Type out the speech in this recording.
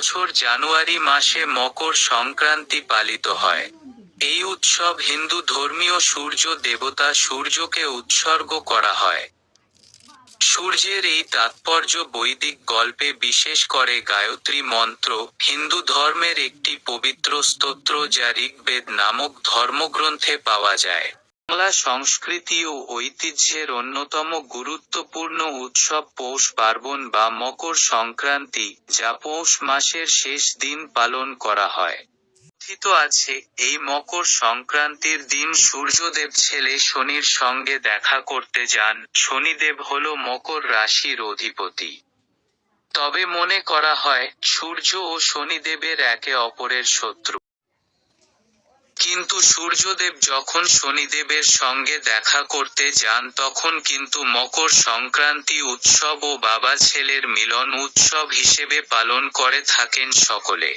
বছর জানুয়ারি মাসে মকর সংক্রান্তি পালিত হয়। এই উৎসব হিন্দু ধর্মীয় সূর্য দেবতা সূর্যকে উৎসর্গ করা হয়। সূর্যের এই তাৎপর্য বৈদিক গল্পে বিশেষ করে গায়ত্রী মন্ত্র, হিন্দু ধর্মের একটি পবিত্র স্তোত্র যা ঋগ্বেদ নামক ধর্মগ্রন্থে পাওয়া যায়। বাংলা সংস্কৃতি ও ঐতিহ্যের অন্যতম গুরুত্বপূর্ণ উৎসব পৌষ পার্বণ বা মকর সংক্রান্তি, যা পৌষ মাসের শেষ দিন পালন করা হয়। কথিত আছে, এই মকর সংক্রান্তির দিন সূর্যদেব ছেলে শনির সঙ্গে দেখা করতে যান। শনিদেব হল মকর রাশির অধিপতি। তবে মনে করা হয়, সূর্য ও শনিদেবের একে অপরের শত্রু। কিন্তু সূর্যদেব যখন শনিদেবের সঙ্গে দেখা করতে যান তখন কিন্তু মকর সংক্রান্তি উৎসব ও বাবা ছেলের মিলন উৎসব হিসেবে পালন করে থাকেন সকলে।